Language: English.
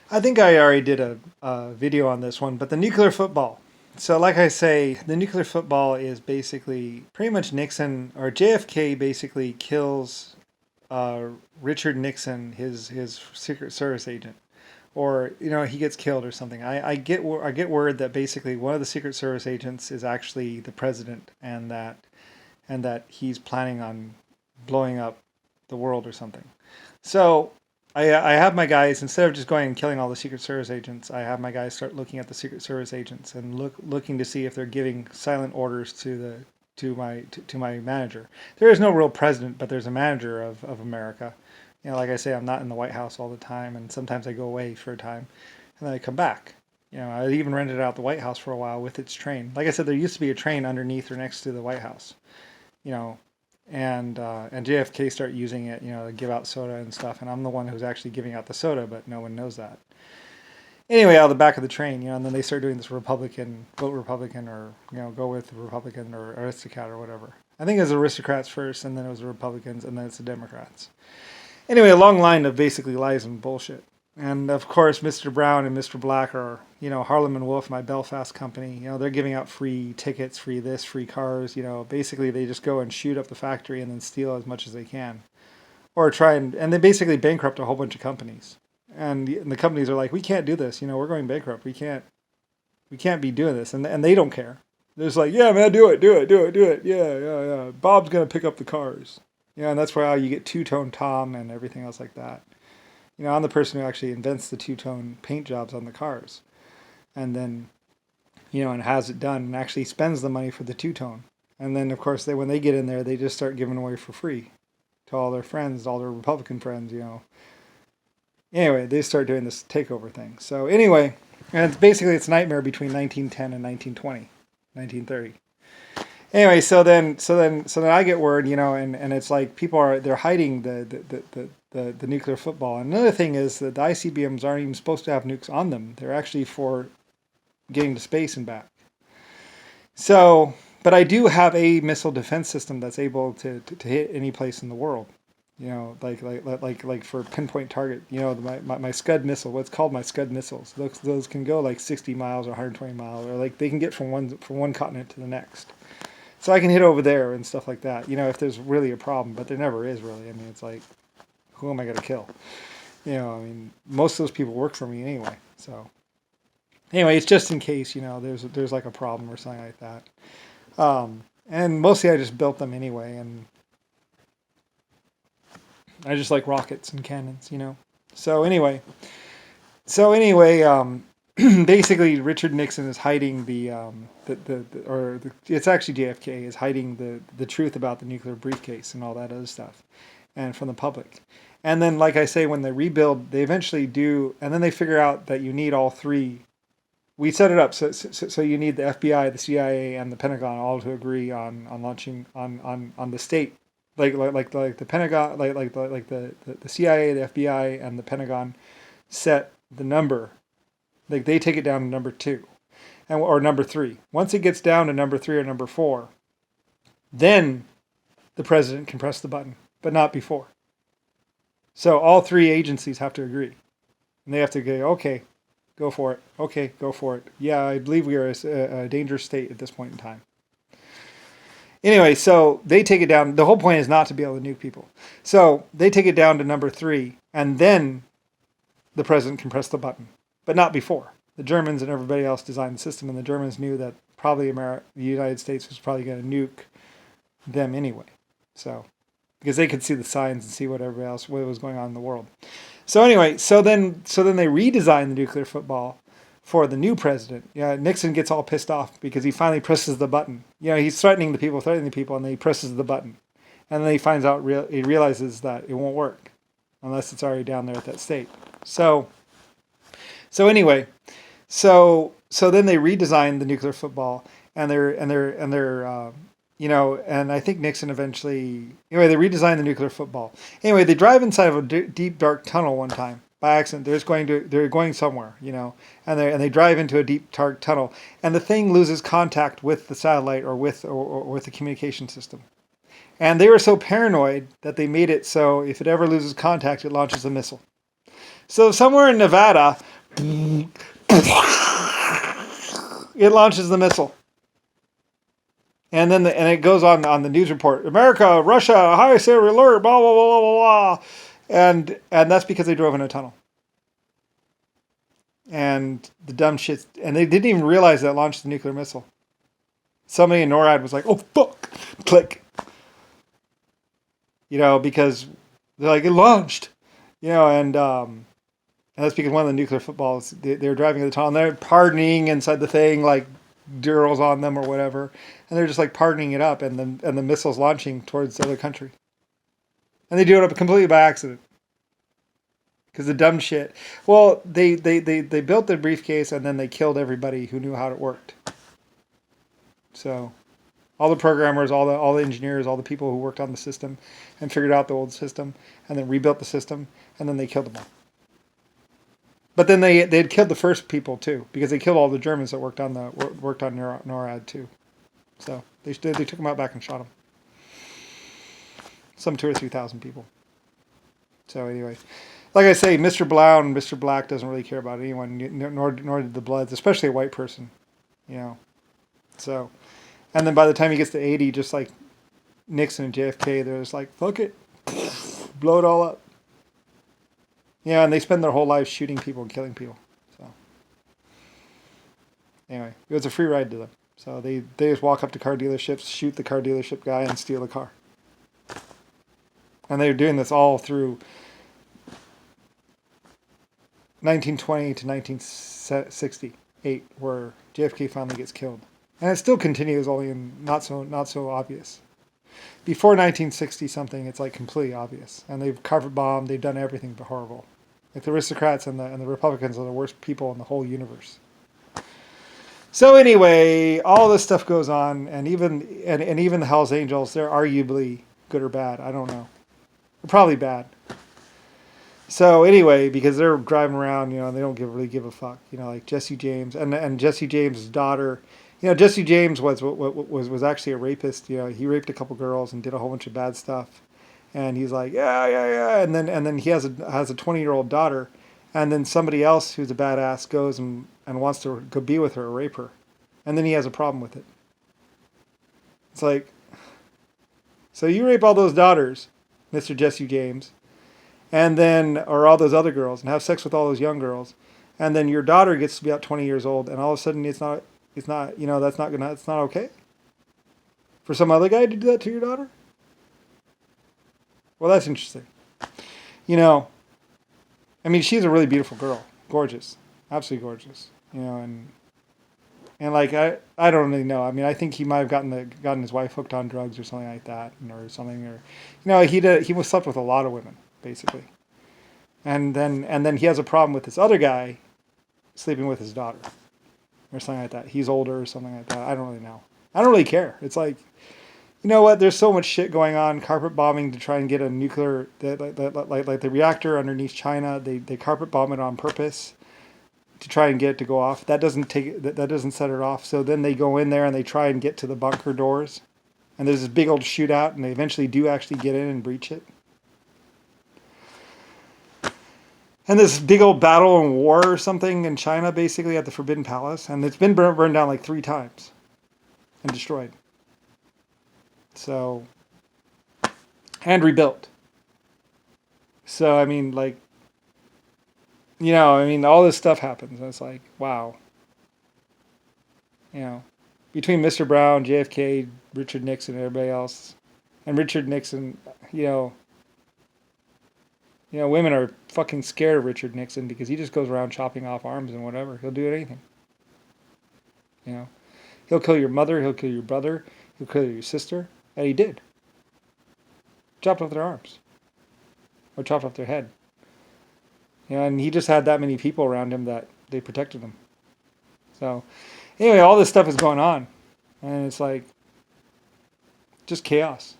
I think I already did a video on this one, but the nuclear football. So, like I say, the nuclear football is basically pretty much Nixon or JFK basically kills uh, Richard Nixon, his Secret Service agent, or he gets killed or something. I get word that basically one of the Secret Service agents is actually the president, and that he's planning on blowing up the world or something. So I have my guys, instead of just going and killing all the Secret Service agents, I have my guys start looking at the Secret Service agents and looking to see if they're giving silent orders to my manager. There is no real president, but there's a manager of America. Like I say, I'm not in the White House all the time, and sometimes I go away for a time, and then I come back. I even rented out the White House for a while with its train. Like I said, there used to be a train underneath or next to the White House. You know, and JFK start using it, to give out soda and stuff. And I'm the one who's actually giving out the soda, but no one knows that. Anyway, out of the back of the train, and then they start doing this Republican, vote Republican, or go with Republican or aristocrat or whatever. I think it was aristocrats first, and then it was the Republicans, and then it's the Democrats. Anyway, a long line of basically lies and bullshit. And of course, Mr. Brown and Mr. Black are, Harlem and Wolff, my Belfast company. They're giving out free tickets, free this, free cars. Basically they just go and shoot up the factory and then steal as much as they can, or try and they basically bankrupt a whole bunch of companies. And the companies are like, we can't do this. We're going bankrupt. We can't be doing this, and they don't care. They're just like, yeah, man, do it, do it, do it, do it. Yeah, yeah, yeah. Bob's gonna pick up the cars. And that's why you get two-tone Tom and everything else like that. I'm the person who actually invents the two-tone paint jobs on the cars, and then, and has it done and actually spends the money for the two-tone. And then, of course, when they get in there, they just start giving away for free to all their friends, all their Republican friends. Anyway, they start doing this takeover thing. So anyway, and it's nightmare between 1910 and 1920, 1930. Anyway, so then I get word, and it's like they're hiding the nuclear football. And another thing is that the ICBMs aren't even supposed to have nukes on them. They're actually for getting to space and back. So, but I do have a missile defense system that's able to hit any place in the world. Like for pinpoint target. My Scud missile. What's called my Scud missiles. Those can go like 60 miles or 120 miles, or like they can get from one continent to the next. So I can hit over there and stuff like that, if there's really a problem, but there never is really. I mean, it's like, who am I going to kill? Most of those people work for me anyway. So anyway, it's just in case, there's like a problem or something like that. And mostly I just built them anyway, and I just like rockets and cannons. So anyway, basically, Richard Nixon is hiding it's actually JFK is hiding the truth about the nuclear briefcase and all that other stuff, and from the public. And then, like I say, when they rebuild, they eventually do, and then they figure out that you need all three. We set it up so you need the FBI, the CIA, and the Pentagon all to agree on launching on the state, like the Pentagon, the CIA, the FBI, and the Pentagon set the number. Like they take it down to number 2, or number 3. Once it gets down to number 3 or number 4, then the president can press the button, but not before. So all 3 agencies have to agree, and they have to go, okay, go for it. Okay, go for it. Yeah, I believe we are a dangerous state at this point in time. Anyway, so they take it down. The whole point is not to be able to nuke people. So they take it down to number 3, and then the president can press the button, but not before. The Germans and everybody else designed the system, and the Germans knew that probably the United States was probably going to nuke them anyway. So, because they could see the signs and see what was going on in the world. So anyway, so then they redesigned the nuclear football for the new president. Nixon gets all pissed off because he finally presses the button. He's threatening the people, and then he presses the button, and then he finds out he realizes that it won't work unless it's already down there at that state. So anyway, so then they redesigned the nuclear football, and and I think Nixon eventually, anyway, they redesigned the nuclear football. Anyway, they drive inside of a deep dark tunnel one time by accident. They're going somewhere, and they drive into a deep dark tunnel, and the thing loses contact with the satellite or with the communication system. And they were so paranoid that they made it so if it ever loses contact, it launches a missile. So somewhere in Nevada, It launches the missile. And then it goes on the news report. America, Russia, high severe alert, blah blah blah blah blah. And that's because they drove in a tunnel. And the dumb shit, and they didn't even realize that it launched the nuclear missile. Somebody in NORAD was like, "Oh fuck!" Click. Because they're like, it launched. And that's because one of the nuclear footballs, they were driving in the tunnel, and they're pardoning inside the thing, like girls on them or whatever, and they're just like pardoning it up, and the missile's launching towards the other country, and they do it up completely by accident. Because the dumb shit. Well, they built the briefcase and then they killed everybody who knew how it worked. So, all the programmers, all the engineers, all the people who worked on the system and figured out the old system and then rebuilt the system, and then they killed them all. But then they had killed the first people too, because they killed all the Germans that worked on NORAD too. So they took them out back and shot them. Some 2,000 or 3,000 people. So anyway. Like I say, Mr. Blau and Mr. Black doesn't really care about anyone, nor did the Bloods, especially a white person, So, and then by the time he gets to 80, just like Nixon and JFK, they're just like, fuck it, blow it all up. And they spend their whole lives shooting people and killing people. So, anyway, it was a free ride to them. So they just walk up to car dealerships, shoot the car dealership guy, and steal the car. And they were doing this all through 1920 to 1968, where JFK finally gets killed, and it still continues, only in not so obvious. Before 1960 something, it's like completely obvious, and they've carpet bombed, they've done everything but horrible. Like the aristocrats and the Republicans are the worst people in the whole universe. So anyway, all this stuff goes on, and even the Hells Angels, they're arguably good or bad. I don't know. They're probably bad. So anyway, because they're driving around, and they don't really give a fuck, like Jesse James and Jesse James' daughter. Jesse James was actually a rapist. He raped a couple girls and did a whole bunch of bad stuff. And he's like, yeah, and then he has a 20-year-old daughter, and then somebody else who's a badass goes and wants to go be with her or rape her, and then he has a problem with it. It's like, so you rape all those daughters, Mr. Jesse James. And then, or all those other girls, and have sex with all those young girls, and then your daughter gets to be about 20 years old, and all of a sudden it's not, it's not okay for some other guy to do that to your daughter. Well, that's interesting. I mean, she's a really beautiful girl, gorgeous, absolutely gorgeous. And like I don't really know. I mean, I think he might have gotten his wife hooked on drugs or something like that, or something, or he was slept with a lot of women, basically. And then he has a problem with this other guy sleeping with his daughter or something like that. He's older or something like that. I don't really know. I don't really care. It's like, you know what? There's so much shit going on. Carpet bombing to try and get a nuclear, like the reactor underneath China. They carpet bomb it on purpose to try and get it to go off. That doesn't set it off. So then they go in there and they try and get to the bunker doors. And there's this big old shootout, and they eventually do actually get in and breach it. And this big old battle and war or something in China, basically, at the Forbidden Palace. And it's been burned down like 3 times and destroyed. So, and rebuilt. So, I mean, like, all this stuff happens. And it's like, wow. Between Mr. Brown, JFK, Richard Nixon, and everybody else. And Richard Nixon, women are fucking scared of Richard Nixon because he just goes around chopping off arms and whatever. He'll do anything. He'll kill your mother, he'll kill your brother, he'll kill your sister. And he did. Chopped off their arms. Or chopped off their head. And he just had that many people around him that they protected him. So, anyway, all this stuff is going on. And it's like, just chaos.